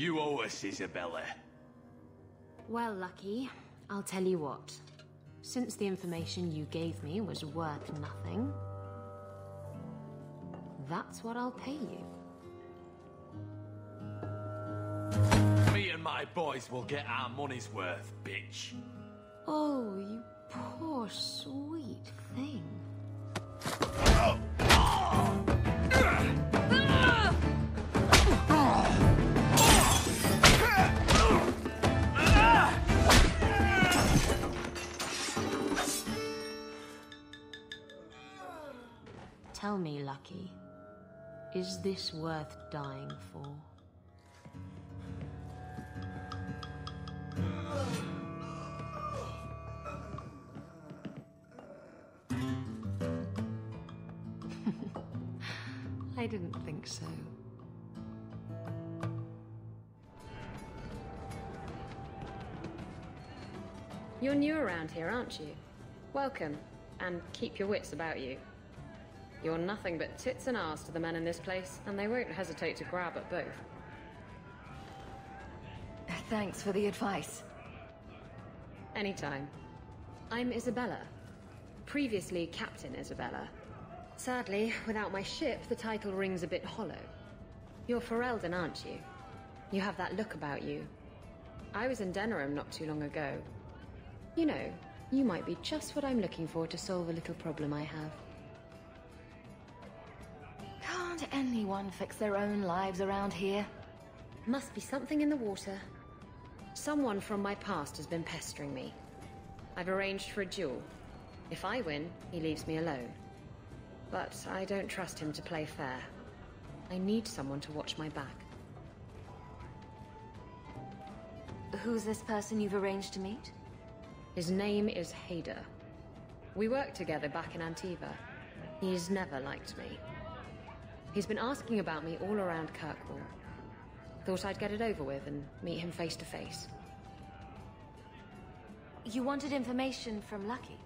You owe us, Isabella. Well, Lucky, I'll tell you what. Since the information you gave me was worth nothing, that's what I'll pay you. Me and my boys will get our money's worth, bitch. Oh, you poor, sweet thing. Tell me, Lucky, is this worth dying for? I didn't think so. You're new around here, aren't you? Welcome, and keep your wits about you. You're nothing but tits and arse to the men in this place, and they won't hesitate to grab at both. Thanks for the advice. Anytime. I'm Isabella. Previously Captain Isabella. Sadly, without my ship, the title rings a bit hollow. You're Ferelden, aren't you? You have that look about you. I was in Denerim not too long ago. You know, you might be just what I'm looking for to solve a little problem I have. Can't anyone fix their own lives around here? Must be something in the water. Someone from my past has been pestering me. I've arranged for a duel. If I win, he leaves me alone. But I don't trust him to play fair. I need someone to watch my back. Who's this person you've arranged to meet? His name is Hader. We worked together back in Antiva. He's never liked me. He's been asking about me all around Kirkwall. Thought I'd get it over with and meet him face to face. You wanted information from Lucky.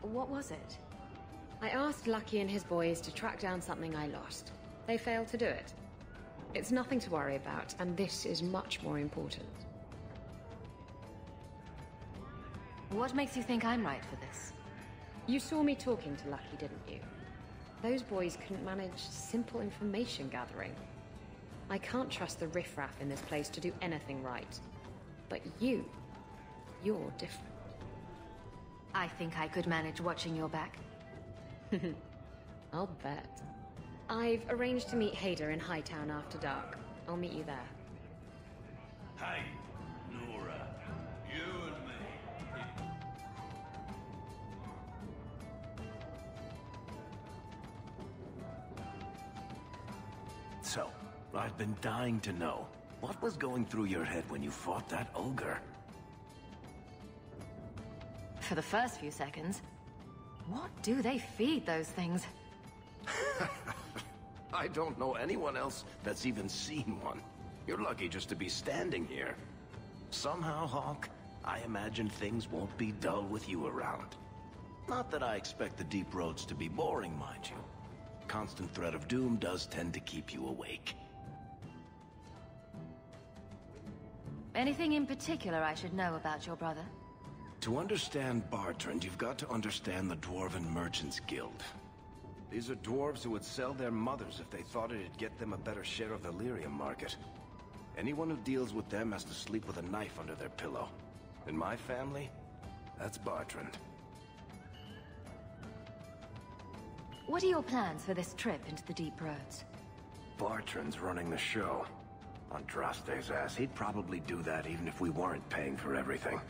What was it? I asked Lucky and his boys to track down something I lost. They failed to do it. It's nothing to worry about, and this is much more important. What makes you think I'm right for this? You saw me talking to Lucky, didn't you? Those boys couldn't manage simple information gathering. I can't trust the riffraff in this place to do anything right. But you're different. I think I could manage watching your back. I'll bet. I've arranged to meet Hader in Hightown after dark. I'll meet you there. Hey, Nora. You and me. So, I've been dying to know. What was going through your head when you fought that ogre? For the first few seconds, what do they feed those things? I don't know anyone else that's even seen one. You're lucky just to be standing here. Somehow, Hawke, I imagine things won't be dull with you around. Not that I expect the deep roads to be boring, mind you. Constant threat of doom does tend to keep you awake. Anything in particular I should know about your brother? To understand Bartrand, you've got to understand the Dwarven Merchants Guild. These are dwarves who would sell their mothers if they thought it'd get them a better share of the lyrium market. Anyone who deals with them has to sleep with a knife under their pillow. In my family, that's Bartrand. What are your plans for this trip into the deep roads? Bartrand's running the show. Andraste's ass, he'd probably do that even if we weren't paying for everything.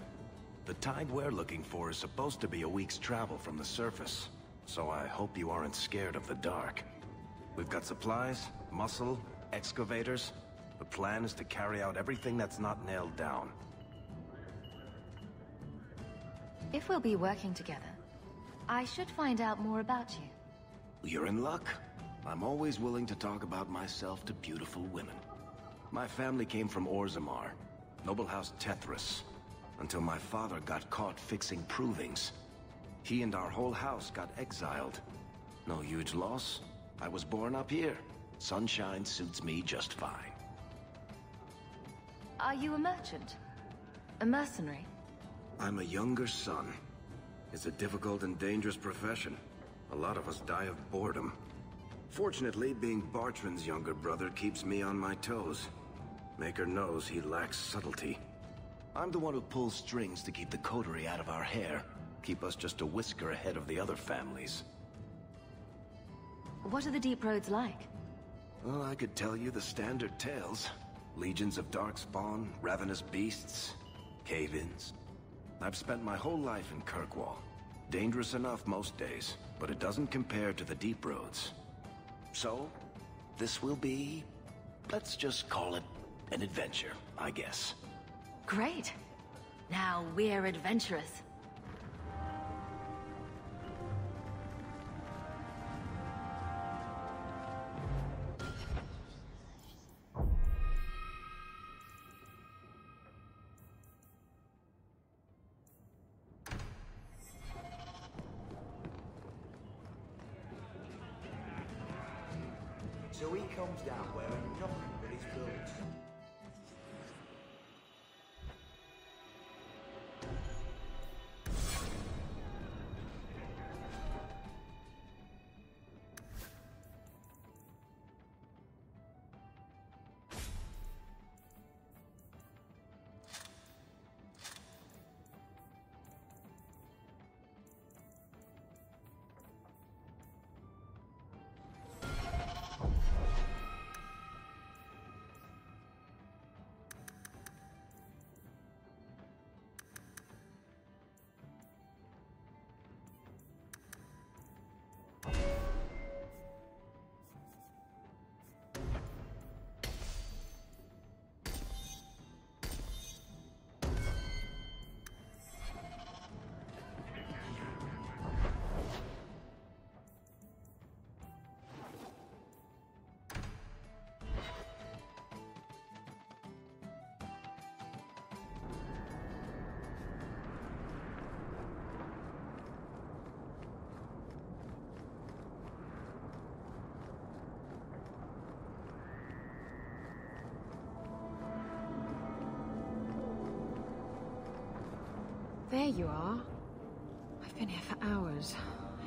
The tide we're looking for is supposed to be a week's travel from the surface, so I hope you aren't scared of the dark. We've got supplies, muscle, excavators. The plan is to carry out everything that's not nailed down. If we'll be working together, I should find out more about you. You're in luck. I'm always willing to talk about myself to beautiful women. My family came from Orzammar, noble house Tethras, until my father got caught fixing provings. He and our whole house got exiled. No huge loss. I was born up here. Sunshine suits me just fine. Are you a merchant? A mercenary? I'm a younger son. It's a difficult and dangerous profession. A lot of us die of boredom. Fortunately, being Bartran's younger brother keeps me on my toes. Maker knows he lacks subtlety. I'm the one who pulls strings to keep the coterie out of our hair. Keep us just a whisker ahead of the other families. What are the deep roads like? Well, I could tell you the standard tales. Legions of darkspawn, ravenous beasts, cave-ins. I've spent my whole life in Kirkwall. Dangerous enough most days, but it doesn't compare to the deep roads. So, this will be... let's just call it an adventure, I guess. Great. Now we're adventurous. So he comes down wearing nothing but his boots. There you are. I've been here for hours.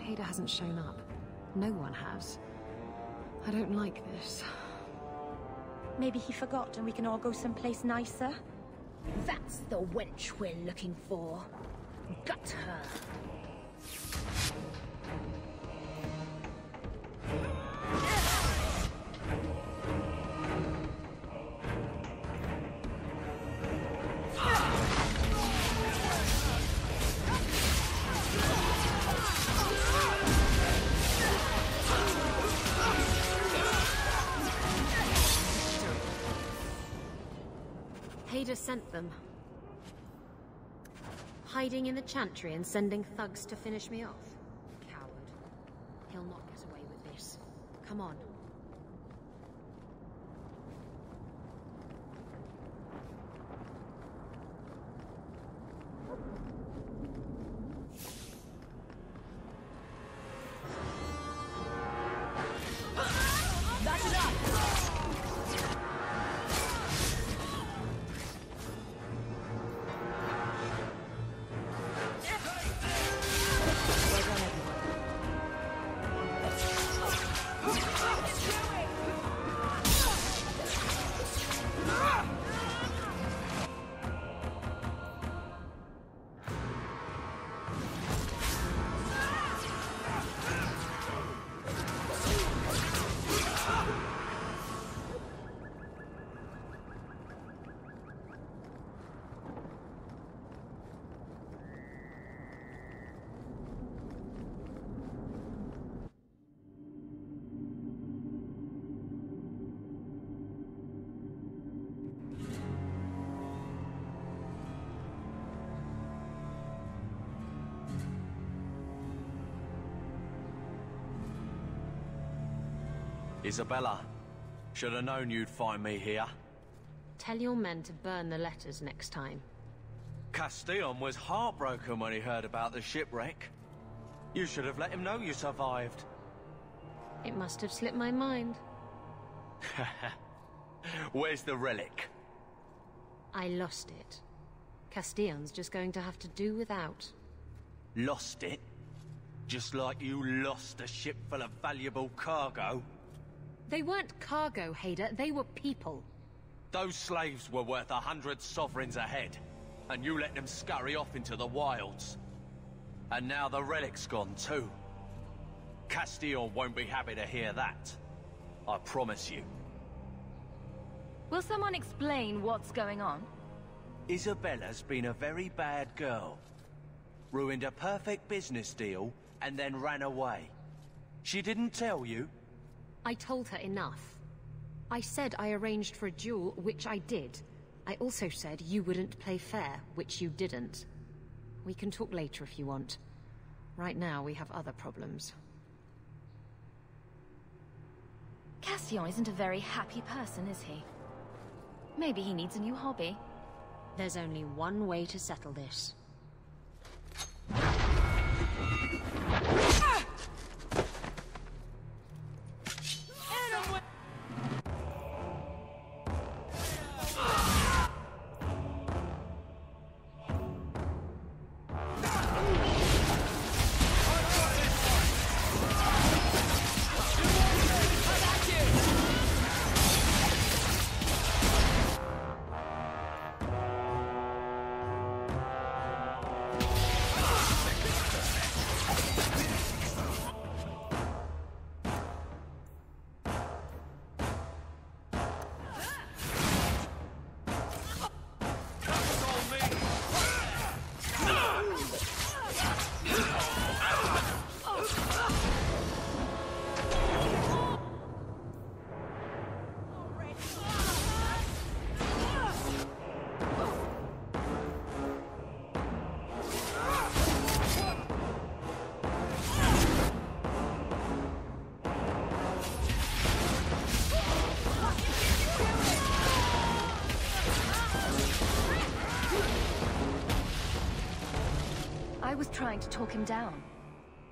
Ada hasn't shown up. No one has. I don't like this. Maybe he forgot and we can all go someplace nicer? That's the wench we're looking for. Got her. Ada sent them. Hiding in the chantry and sending thugs to finish me off. Coward. He'll not get away with this. Come on. That's enough! Isabella, should have known you'd find me here. Tell your men to burn the letters next time. Castillon was heartbroken when he heard about the shipwreck. You should have let him know you survived. It must have slipped my mind. Where's the relic? I lost it. Castillon's just going to have to do without. Lost it? Just like you lost a ship full of valuable cargo? They weren't cargo, Hader. They were people. Those slaves were worth 100 sovereigns a head, and you let them scurry off into the wilds. And now the relic's gone too. Castillon won't be happy to hear that. I promise you. Will someone explain what's going on? Isabella's been a very bad girl. Ruined a perfect business deal, and then ran away. She didn't tell you? I told her enough. I said I arranged for a duel, which I did. I also said you wouldn't play fair, which you didn't. We can talk later if you want. Right now, we have other problems. Castillon isn't a very happy person, is he? Maybe he needs a new hobby. There's only one way to settle this. I was trying to talk him down.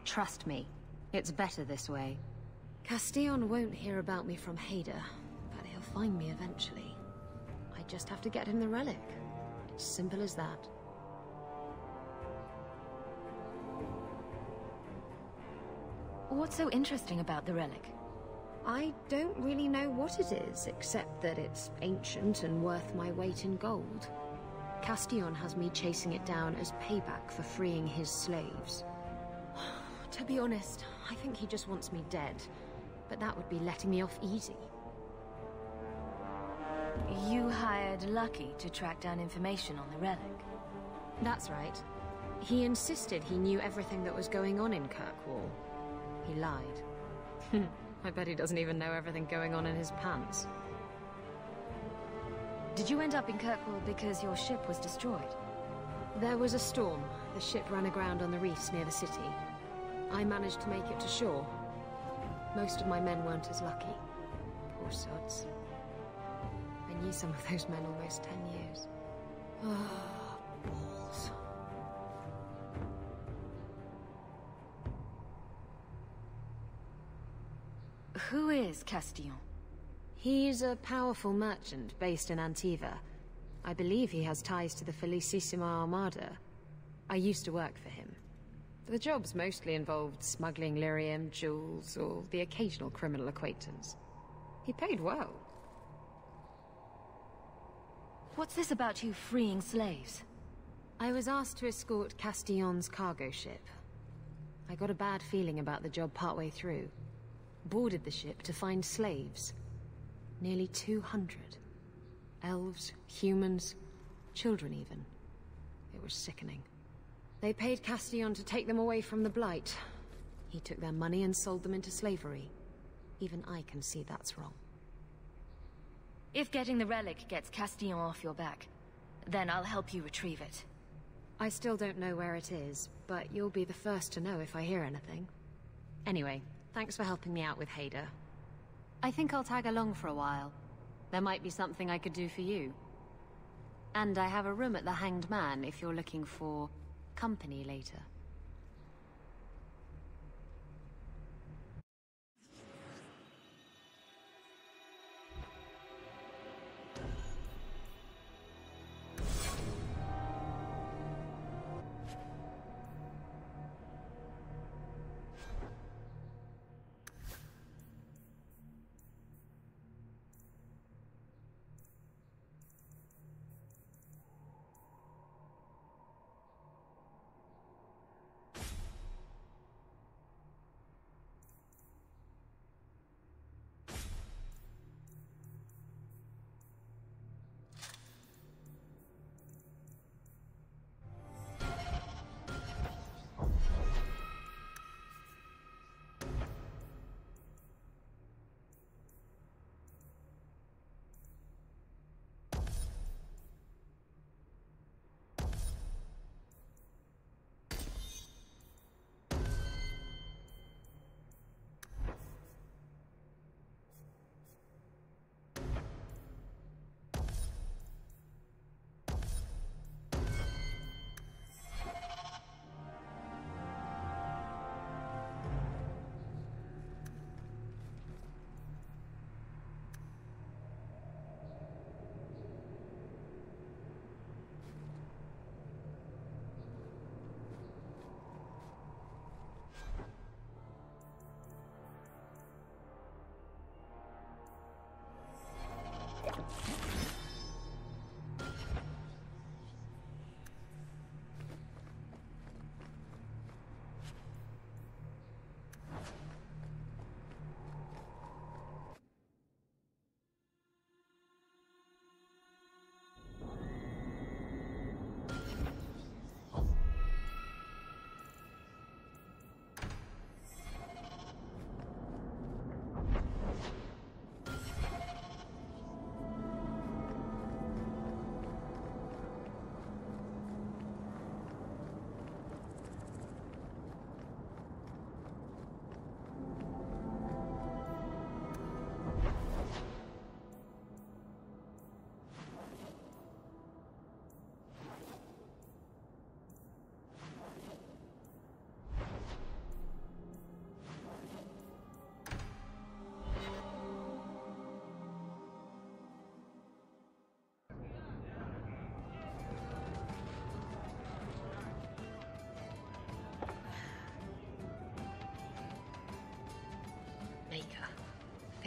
Trust me, it's better this way. Castillon won't hear about me from Hader, but he'll find me eventually. I just have to get him the relic. It's simple as that. What's so interesting about the relic? I don't really know what it is, except that it's ancient and worth my weight in gold. Castillon has me chasing it down as payback for freeing his slaves. To be honest, I think he just wants me dead, but that would be letting me off easy. You hired Lucky to track down information on the relic. That's right. He insisted he knew everything that was going on in Kirkwall. He lied. I bet he doesn't even know everything going on in his pants. Did you end up in Kirkwall because your ship was destroyed? There was a storm. The ship ran aground on the reefs near the city. I managed to make it to shore. Most of my men weren't as lucky. Poor sods. I knew some of those men almost 10 years. Ah, balls. Who is Castillon? He's a powerful merchant based in Antiva. I believe he has ties to the Felicissima Armada. I used to work for him. The jobs mostly involved smuggling lyrium, jewels, or the occasional criminal acquaintance. He paid well. What's this about you freeing slaves? I was asked to escort Castillon's cargo ship. I got a bad feeling about the job partway through. Boarded the ship to find slaves. Nearly 200. Elves, humans, children even. It was sickening. They paid Castillon to take them away from the Blight. He took their money and sold them into slavery. Even I can see that's wrong. If getting the relic gets Castillon off your back, then I'll help you retrieve it. I still don't know where it is, but you'll be the first to know if I hear anything. Anyway, thanks for helping me out with Hader. I think I'll tag along for a while. There might be something I could do for you. And I have a room at the Hanged Man if you're looking for company later.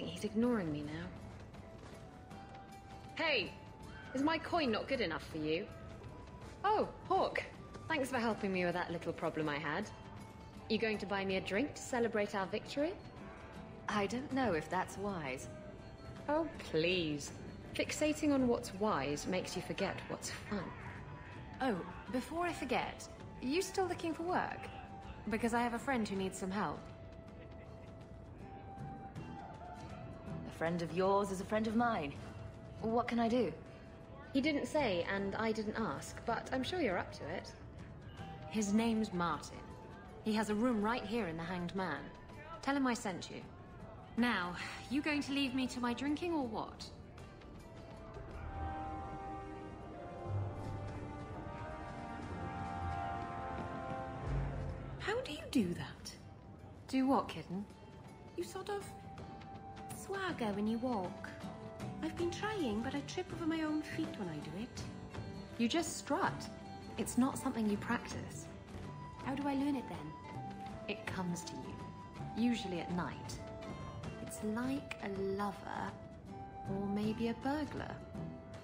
think he's ignoring me now. Hey! Is my coin not good enough for you? Oh, Hawke. Thanks for helping me with that little problem I had. You going to buy me a drink to celebrate our victory? I don't know if that's wise. Oh, please. Fixating on what's wise makes you forget what's fun. Oh, before I forget, are you still looking for work? Because I have a friend who needs some help. A friend of yours is a friend of mine. What can I do? He didn't say, and I didn't ask, but I'm sure you're up to it. His name's Martin. He has a room right here in the Hanged Man. Tell him I sent you. Now, you going to leave me to my drinking or what? How do you do that? Do what, kitten? You sort of swagger when you walk. I've been trying, but I trip over my own feet when I do it. You just strut. It's not something you practice. How do I learn it then? It comes to you, usually at night. It's like a lover, or maybe a burglar.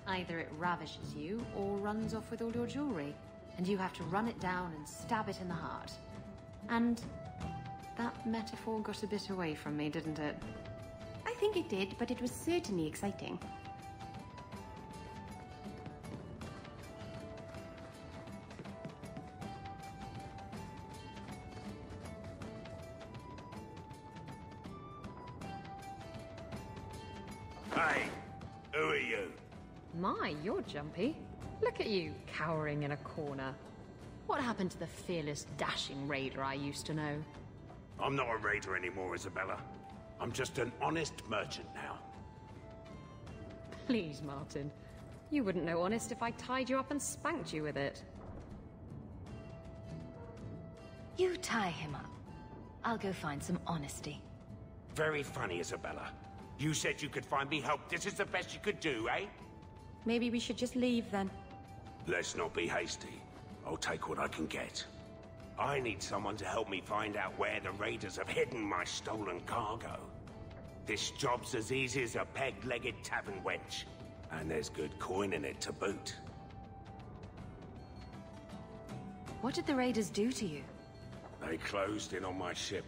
Either it ravishes you, or runs off with all your jewelry, and you have to run it down and stab it in the heart. And that metaphor got a bit away from me, didn't it? I think it did, but it was certainly exciting. Hey, who are you? My, you're jumpy. Look at you, cowering in a corner. What happened to the fearless, dashing raider I used to know? I'm not a raider anymore, Isabella. I'm just an honest merchant now. Please, Martin. You wouldn't know honest if I tied you up and spanked you with it. You tie him up. I'll go find some honesty. Very funny, Isabella. You said you could find me help. This is the best you could do, eh? Maybe we should just leave then. Let's not be hasty. I'll take what I can get. I need someone to help me find out where the raiders have hidden my stolen cargo. This job's as easy as a peg-legged tavern wench. And there's good coin in it to boot. What did the raiders do to you? They closed in on my ship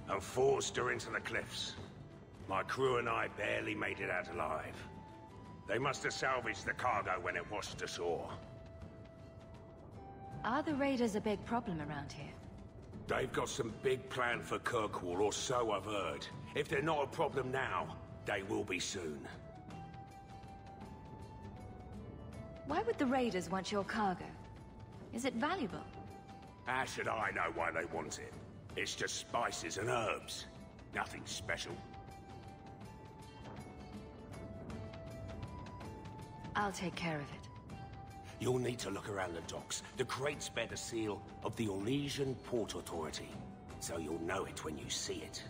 and forced her into the cliffs. My crew and I barely made it out alive. They must have salvaged the cargo when it washed ashore. Are the raiders a big problem around here? They've got some big plan for Kirkwall, or so I've heard. If they're not a problem now, they will be soon. Why would the raiders want your cargo? Is it valuable? How should I know why they want it? It's just spices and herbs. Nothing special. I'll take care of it. You'll need to look around the docks. The crates bear the seal of the Orlesian Port Authority, so you'll know it when you see it.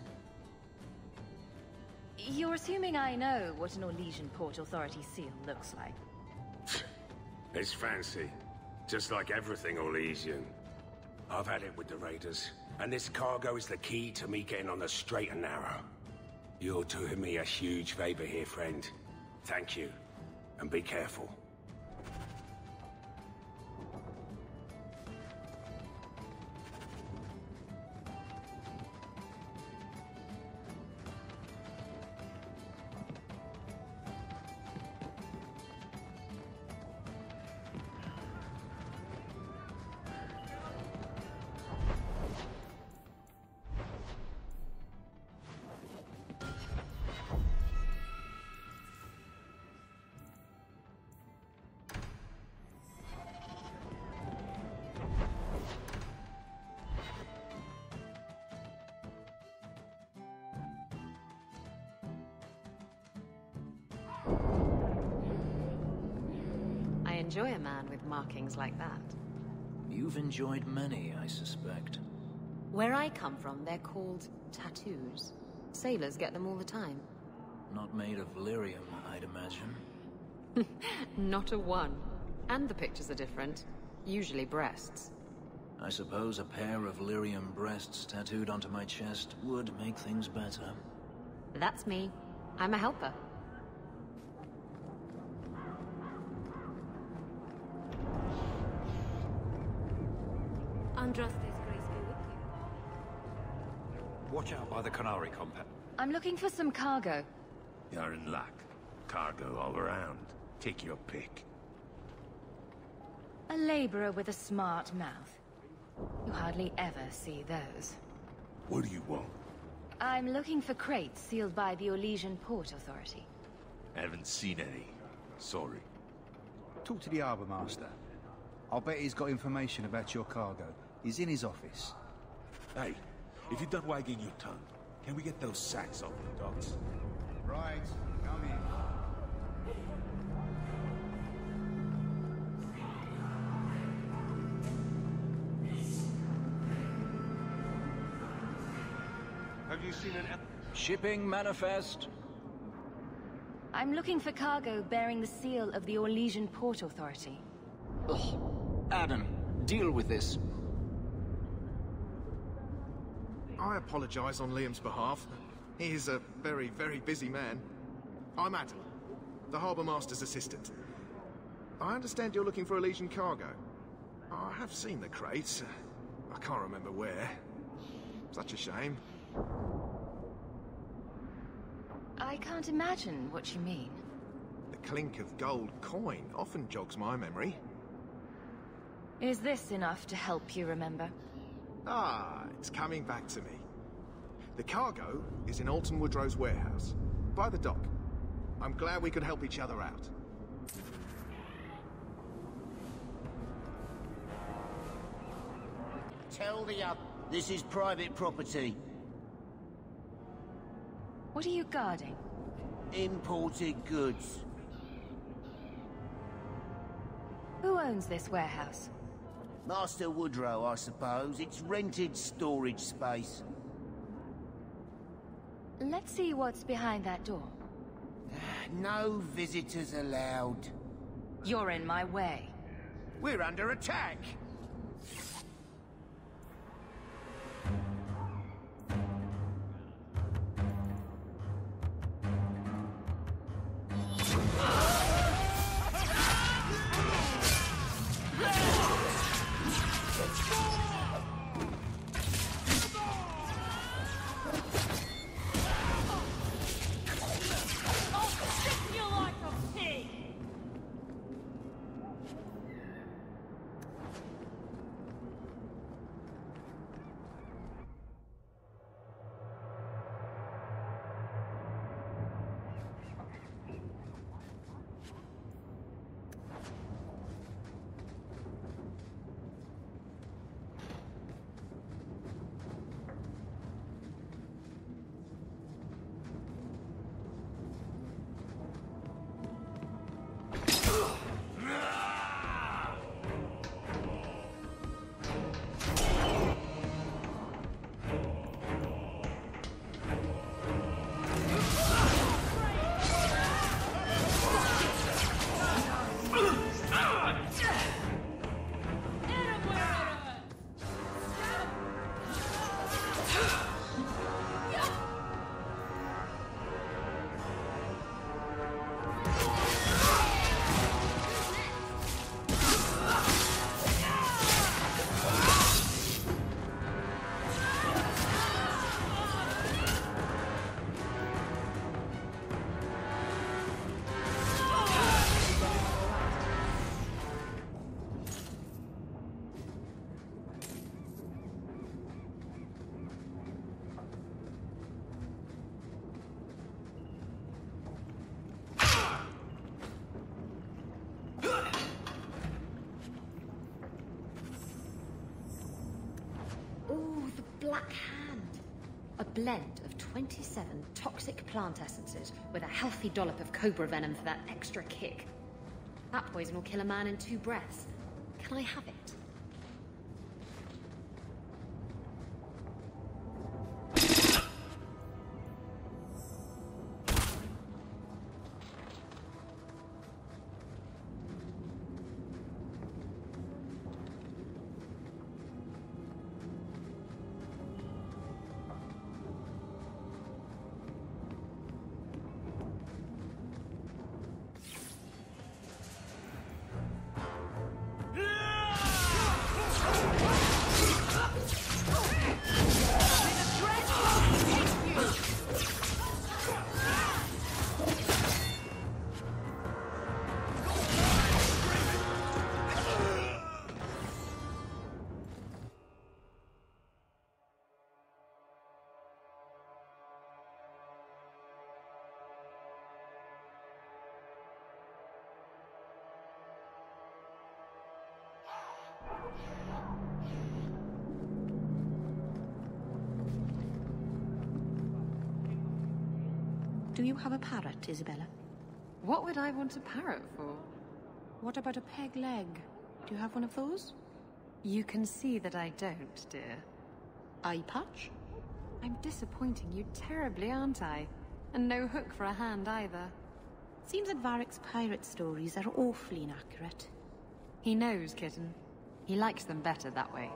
You're assuming I know what an Orlesian Port Authority seal looks like. It's fancy, just like everything Orlesian. I've had it with the raiders, and this cargo is the key to me getting on the straight and narrow. You're doing me a huge favor here, friend. Thank you, and be careful. I enjoy a man with markings like that. You've enjoyed many, I suspect. Where I come from, they're called tattoos. Sailors get them all the time. Not made of lyrium, I'd imagine. Not a one. And the pictures are different. Usually breasts. I suppose a pair of lyrium breasts tattooed onto my chest would make things better. That's me. I'm a helper. Andraste's grace be with you. Watch out by the Canary compound. I'm looking for some cargo. You're in luck. Cargo all around. Take your pick. A laborer with a smart mouth. You hardly ever see those. What do you want? I'm looking for crates sealed by the Orlesian Port Authority. Haven't seen any. Sorry. Talk to the harbour master. I'll bet he's got information about your cargo. He's in his office. Hey, if you're done wagging your tongue, can we get those sacks off the docks? Right, come in. Have you seen an... Shipping manifest. I'm looking for cargo bearing the seal of the Orlesian Port Authority. Ugh. Adam, deal with this. I apologize on Liam's behalf. He is a very, very busy man. I'm Adam, the Harbour Master's assistant. I understand you're looking for Elysian cargo. I have seen the crates. I can't remember where. Such a shame. I can't imagine what you mean. The clink of gold coin often jogs my memory. Is this enough to help you remember? Ah, it's coming back to me. The cargo is in Alton Woodrow's warehouse, by the dock. I'm glad we could help each other out. Tell the other, this is private property. What are you guarding? Imported goods. Who owns this warehouse? Master Woodrow, I suppose. It's rented storage space. Let's see what's behind that door. No visitors allowed. You're in my way. We're under attack! Black Hand. A blend of 27 toxic plant essences with a healthy dollop of cobra venom for that extra kick. That poison will kill a man in 2 breaths. Can I have it? Do you have a parrot, Isabella? What would I want a parrot for? What about a peg leg? Do you have one of those? You can see that I don't, dear. Eye patch? I'm disappointing you terribly, aren't I? And no hook for a hand either. Seems that Varric's pirate stories are awfully inaccurate. He knows, kitten. He likes them better that way.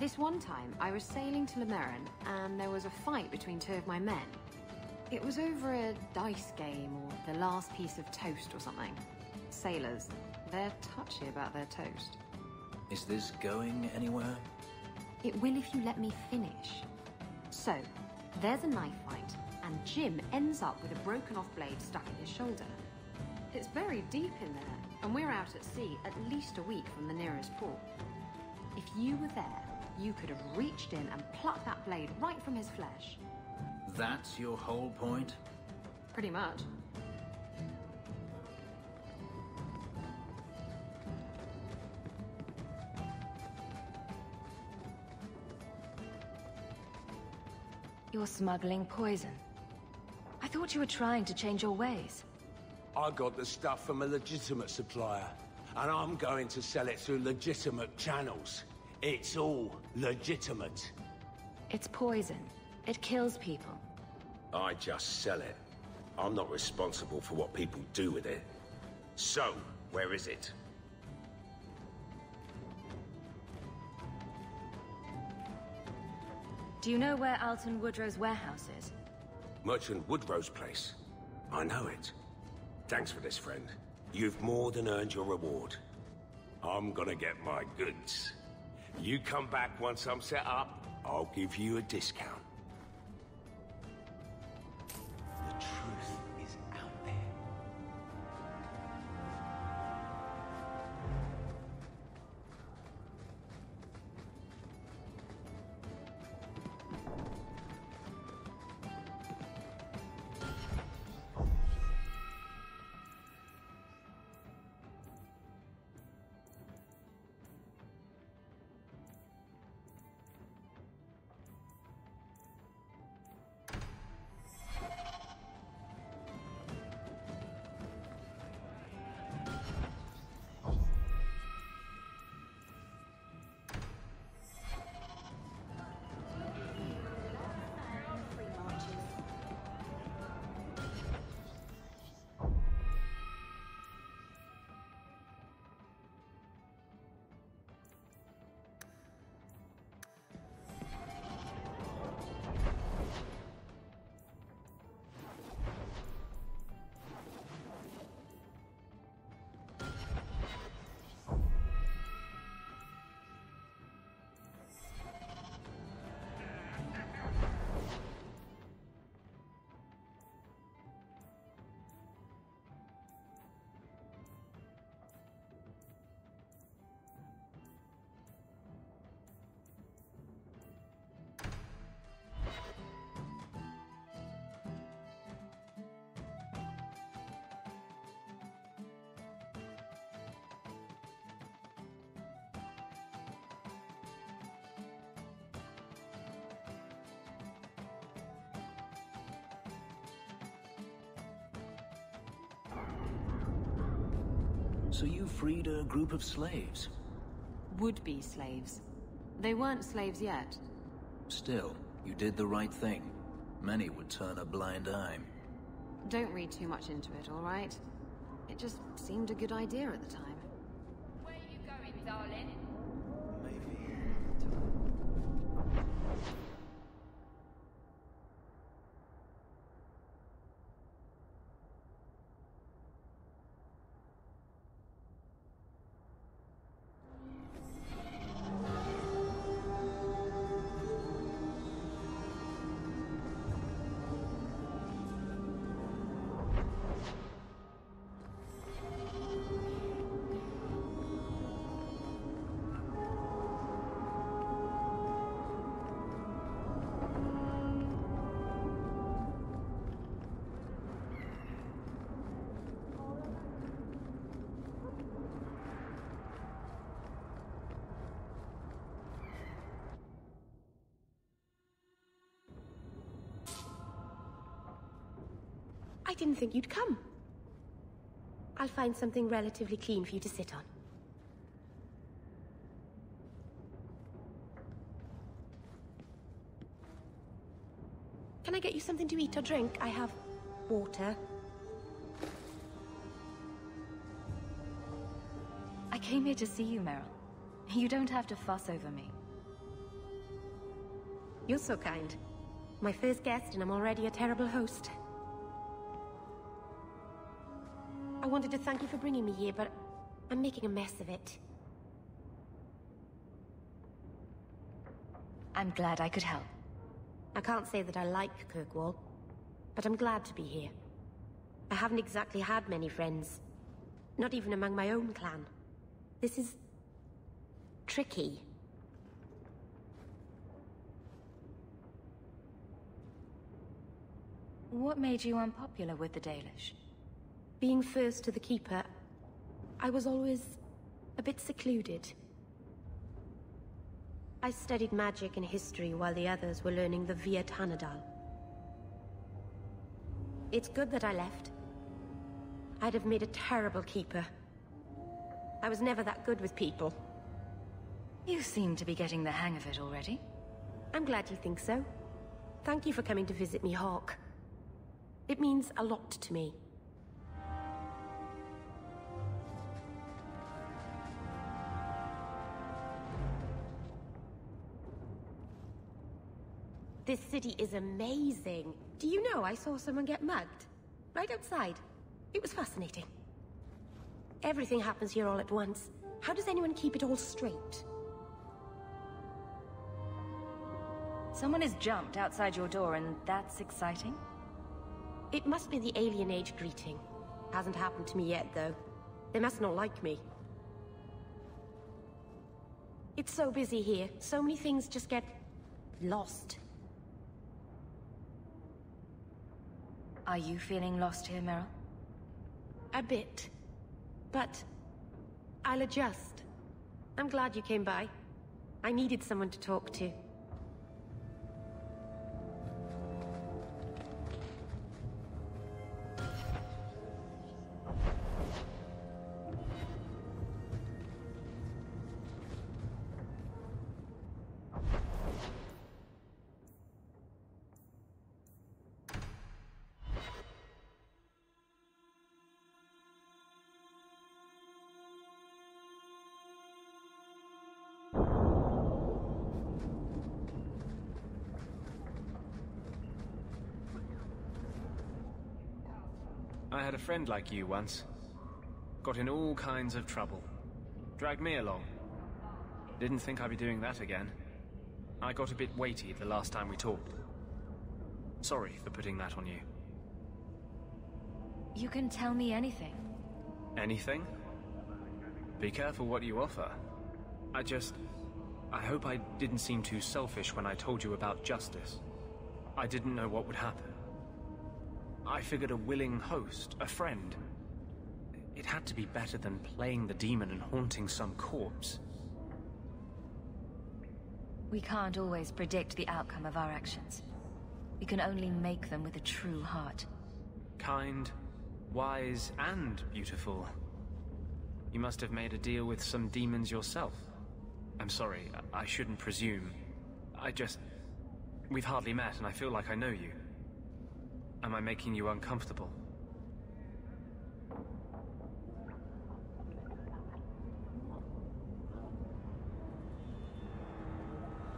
This one time, I was sailing to Lemerin, and there was a fight between two of my men. It was over a dice game, or the last piece of toast or something. Sailors, they're touchy about their toast. Is this going anywhere? It will if you let me finish. So, there's a knife fight, and Jim ends up with a broken off blade stuck in his shoulder. It's very deep in there, and we're out at sea at least a week from the nearest port. If you were there, you could have reached in and plucked that blade right from his flesh. That's your whole point? Pretty much. You're smuggling poison. I thought you were trying to change your ways. I got the stuff from a legitimate supplier, and I'm going to sell it through legitimate channels. It's all legitimate. It's poison. It kills people. I just sell it. I'm not responsible for what people do with it. So, where is it? Do you know where Alton Woodrow's warehouse is? Merchant Woodrow's place. I know it. Thanks for this, friend. You've more than earned your reward. I'm gonna get my goods. You come back once I'm set up, I'll give you a discount. The truth is out there. So you freed a group of slaves? Would-be slaves. They weren't slaves yet. Still, you did the right thing. Many would turn a blind eye. Don't read too much into it, all right? It just seemed a good idea at the time. Where you going, darling? I didn't think you'd come. I'll find something relatively clean for you to sit on. Can I get you something to eat or drink? I have water. I came here to see you, Meryl. You don't have to fuss over me. You're so kind. My first guest, and I'm already a terrible host. I wanted to thank you for bringing me here, but I'm making a mess of it. I'm glad I could help. I can't say that I like Kirkwall, but I'm glad to be here. I haven't exactly had many friends, not even among my own clan. This is tricky. What made you unpopular with the Dalish? Being first to the Keeper, I was always a bit secluded. I studied magic and history while the others were learning the Via Tanadal. It's good that I left. I'd have made a terrible Keeper. I was never that good with people. You seem to be getting the hang of it already. I'm glad you think so. Thank you for coming to visit me, Hawke. It means a lot to me. This city is amazing. Do you know I saw someone get mugged? Right outside. It was fascinating. Everything happens here all at once. How does anyone keep it all straight? Someone has jumped outside your door and that's exciting? It must be the alien age greeting. Hasn't happened to me yet, though. They must not like me. It's so busy here. So many things just get lost. Are you feeling lost here, Meryl? A bit. But I'll adjust. I'm glad you came by. I needed someone to talk to. I had a friend like you once. Got in all kinds of trouble. Dragged me along. Didn't think I'd be doing that again. I got a bit weighty the last time we talked. Sorry for putting that on you. You can tell me anything. Anything? Be careful what you offer. I hope I didn't seem too selfish when I told you about justice. I didn't know what would happen. I figured a willing host, a friend. It had to be better than playing the demon and haunting some corpse. We can't always predict the outcome of our actions. We can only make them with a true heart. Kind, wise, and beautiful. You must have made a deal with some demons yourself. I'm sorry, I shouldn't presume. We've hardly met and I feel like I know you. Am I making you uncomfortable?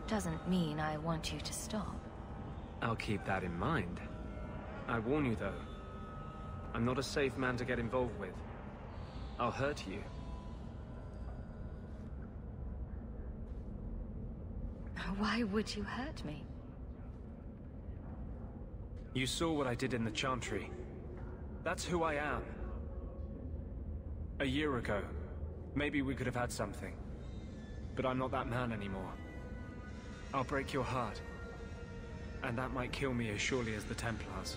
Doesn't mean I want you to stop. I'll keep that in mind. I warn you, though. I'm not a safe man to get involved with. I'll hurt you. Why would you hurt me? You saw what I did in the Chantry. That's who I am. A year ago, maybe we could have had something. But I'm not that man anymore. I'll break your heart. And that might kill me as surely as the Templars.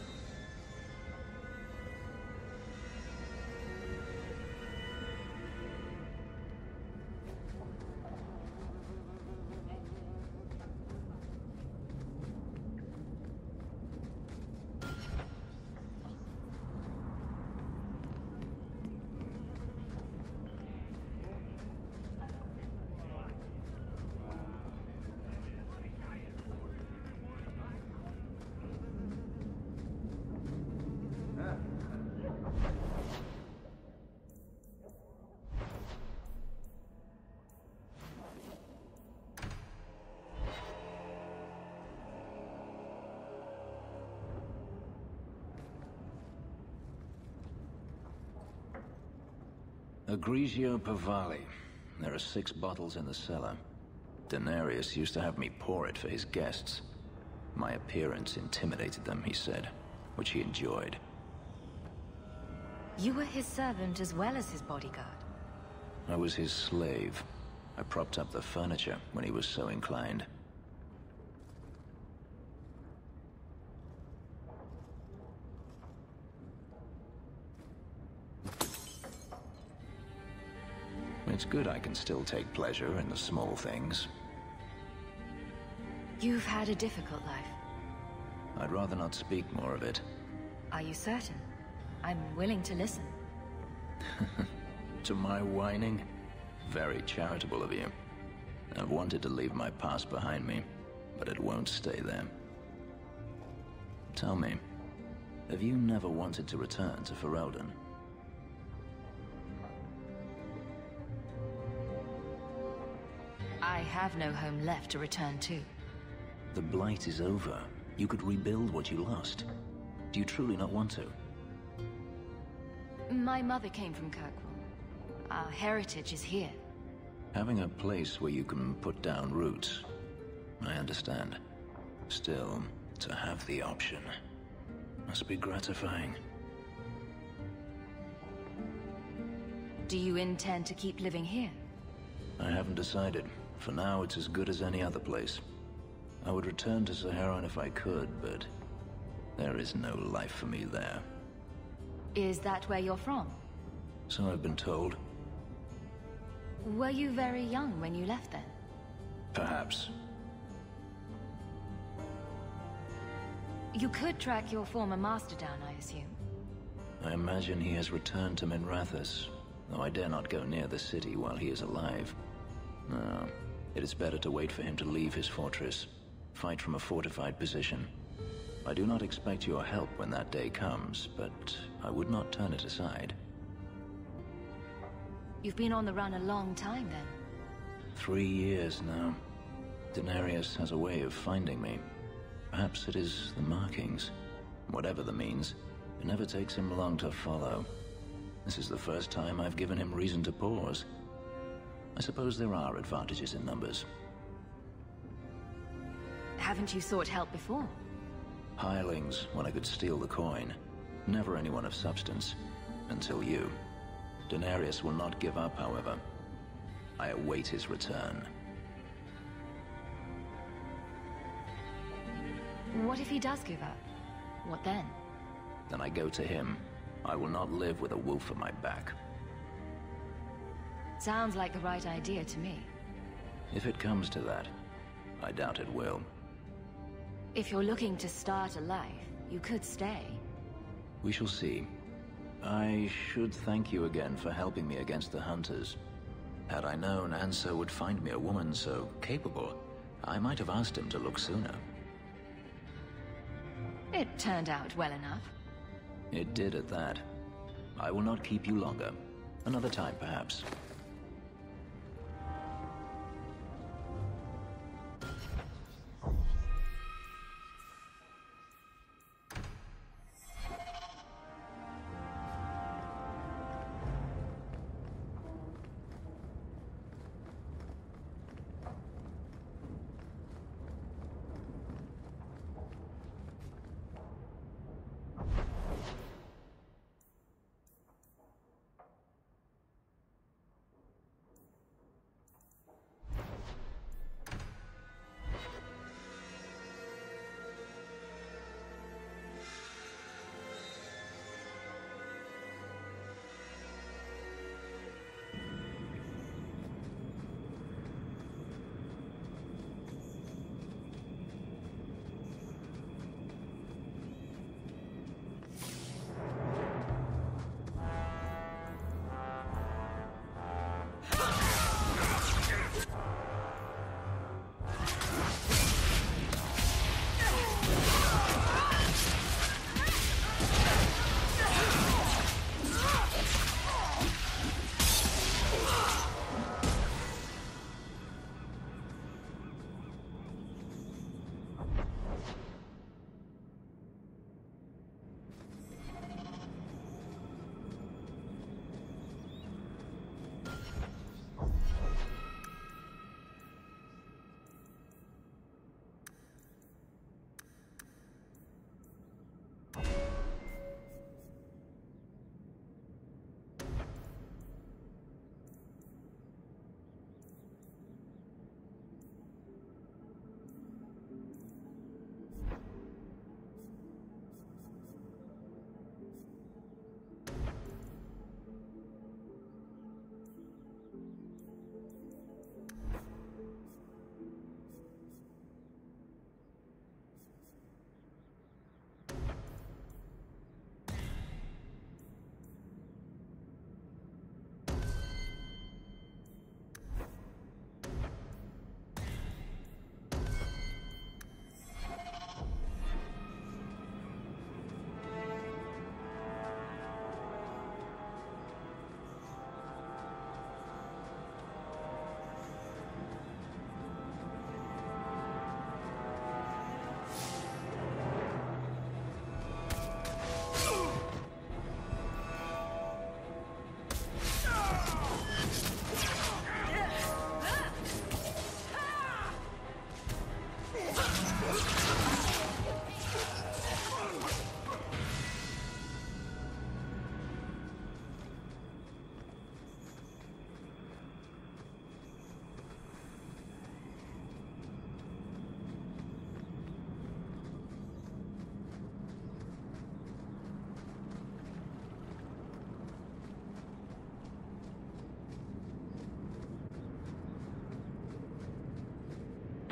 Grigio Pavali. There are 6 bottles in the cellar. Denarius used to have me pour it for his guests. My appearance intimidated them, he said, which he enjoyed. You were his servant as well as his bodyguard. I was his slave. I propped up the furniture when he was so inclined. It's good I can still take pleasure in the small things. You've had a difficult life. I'd rather not speak more of it. Are you certain? I'm willing to listen. To my whining? Very charitable of you. I've wanted to leave my past behind me, but it won't stay there. Tell me, have you never wanted to return to Ferelden? I have no home left to return to. The Blight is over. You could rebuild what you lost. Do you truly not want to? My mother came from Kirkwall. Our heritage is here. Having a place where you can put down roots. I understand. Still, to have the option must be gratifying. Do you intend to keep living here? I haven't decided. For now, it's as good as any other place. I would return to Saharan if I could, but there is no life for me there. Is that where you're from? So I've been told. Were you very young when you left then? Perhaps. You could track your former master down, I assume. I imagine he has returned to Minrathous, though I dare not go near the city while he is alive. No, it is better to wait for him to leave his fortress, fight from a fortified position. I do not expect your help when that day comes, but I would not turn it aside. You've been on the run a long time, then. 3 years now. Denarius has a way of finding me. Perhaps it is the markings. Whatever the means, it never takes him long to follow. This is the first time I've given him reason to pause. I suppose there are advantages in numbers. Haven't you sought help before? Hirelings, when I could steal the coin. Never anyone of substance. Until you. Denarius will not give up, however. I await his return. What if he does give up? What then? Then I go to him. I will not live with a wolf at my back. Sounds like the right idea to me. If it comes to that, I doubt it will. If you're looking to start a life, you could stay. We shall see. I should thank you again for helping me against the hunters. Had I known Ansel would find me a woman so capable, I might have asked him to look sooner. It turned out well enough. It did at that. I will not keep you longer. Another time, perhaps.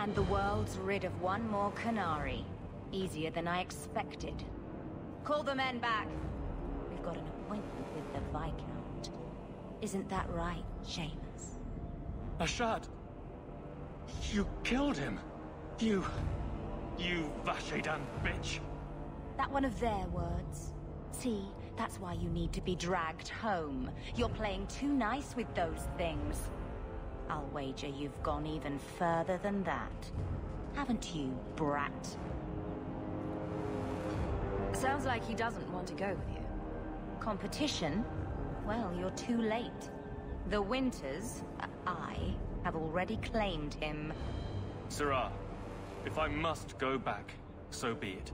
And the world's rid of one more Qunari. Easier than I expected. Call the men back. We've got an appointment with the Viscount. Isn't that right, Seamus? Ashad! You killed him! You Vashedan bitch! That one of their words. See, that's why you need to be dragged home. You're playing too nice with those things. I'll wager you've gone even further than that. Haven't you, brat? Sounds like he doesn't want to go with you. Competition? Well, you're too late. The Winters, I, have already claimed him. Sirrah, if I must go back, so be it.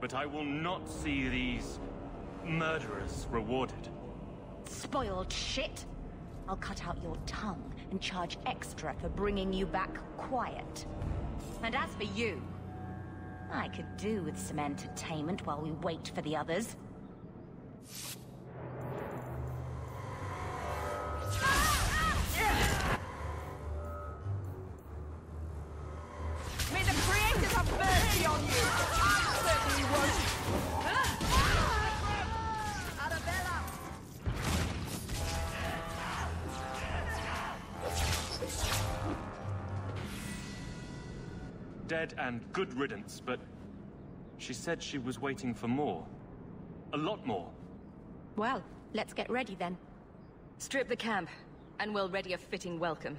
But I will not see these murderers rewarded. Spoiled shit! I'll cut out your tongue and charge extra for bringing you back quiet. And as for you, I could do with some entertainment while we wait for the others. May the creators have mercy on you! I certainly won't! Arabella! Dead and good riddance, but she said she was waiting for more. A lot more. Well, let's get ready then. Strip the camp, and we'll ready a fitting welcome.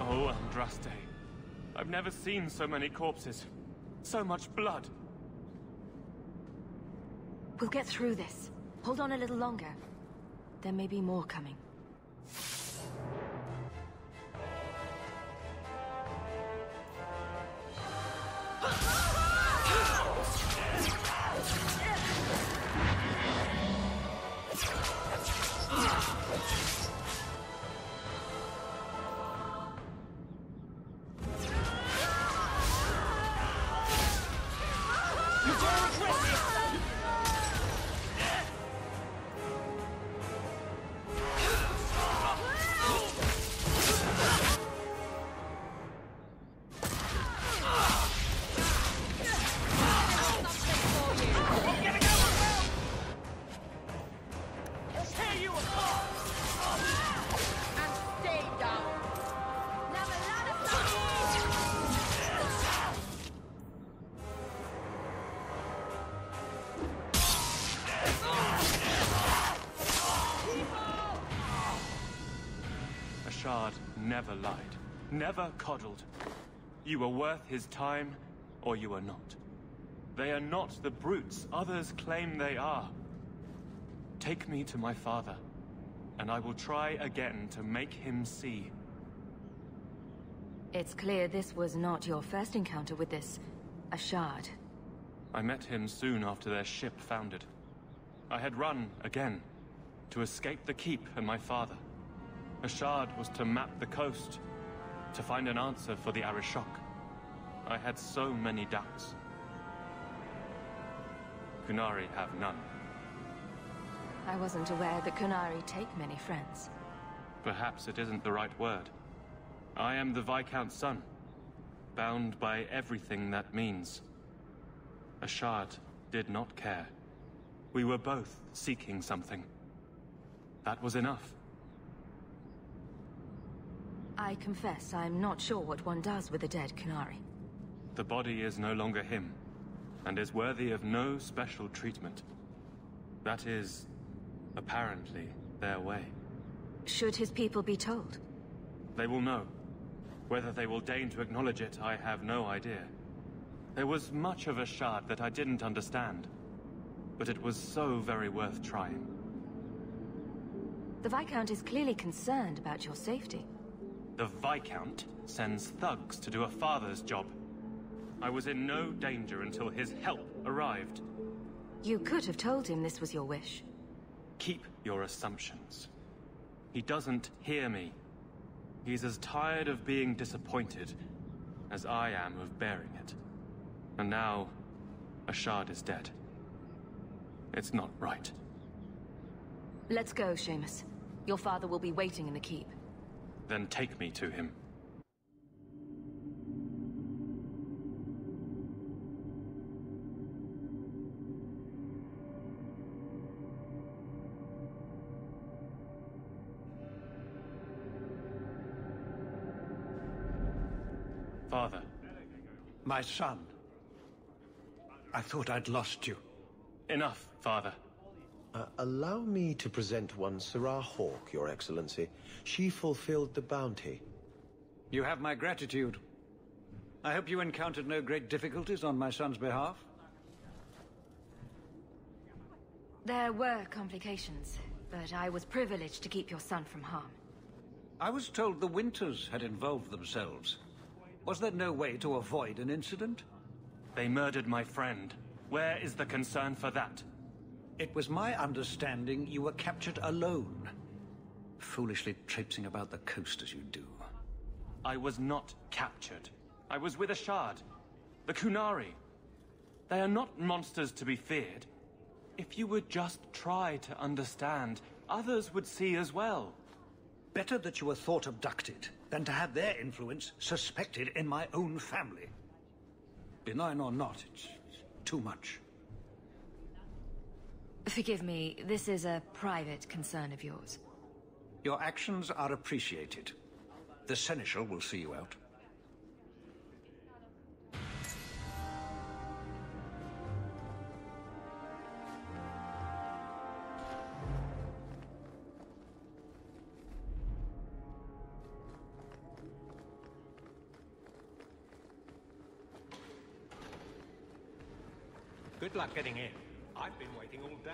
Oh, Andraste. I've never seen so many corpses. So much blood. We'll get through this. Hold on a little longer. There may be more coming. Ashad never lied, never coddled. You were worth his time, or you are not. They are not the brutes others claim they are. Take me to my father, and I will try again to make him see. It's clear this was not your first encounter with this Ashad. I met him soon after their ship foundered. I had run again, to escape the keep and my father. Ashad was to map the coast, to find an answer for the Arishok. I had so many doubts. Qunari have none. I wasn't aware that Qunari take many friends. Perhaps it isn't the right word. I am the Viscount's son, bound by everything that means. Ashad did not care. We were both seeking something. That was enough. I confess I'm not sure what one does with a dead Qunari. The body is no longer him, and is worthy of no special treatment. That is, apparently, their way. Should his people be told? They will know. Whether they will deign to acknowledge it, I have no idea. There was much of a shard that I didn't understand, but it was so very worth trying. The Viscount is clearly concerned about your safety. The Viscount sends thugs to do a father's job. I was in no danger until his help arrived. You could have told him this was your wish. Keep your assumptions. He doesn't hear me. He's as tired of being disappointed as I am of bearing it. And now, a shard is dead. It's not right. Let's go, Seamus. Your father will be waiting in the keep. Then take me to him. Father. My son. I thought I'd lost you. Enough, Father. Allow me to present one Marian Hawke, Your Excellency. She fulfilled the bounty. You have my gratitude. I hope you encountered no great difficulties on my son's behalf. There were complications, but I was privileged to keep your son from harm. I was told the Winters had involved themselves. Was there no way to avoid an incident? They murdered my friend. Where is the concern for that? It was my understanding you were captured alone. Foolishly traipsing about the coast as you do. I was not captured. I was with a shard. The Kunari. They are not monsters to be feared. If you would just try to understand, others would see as well. Better that you were thought abducted than to have their influence suspected in my own family. Benign or not, it's too much. Forgive me, this is a private concern of yours. Your actions are appreciated. The Seneschal will see you out. Good luck getting in. I've been waiting all day.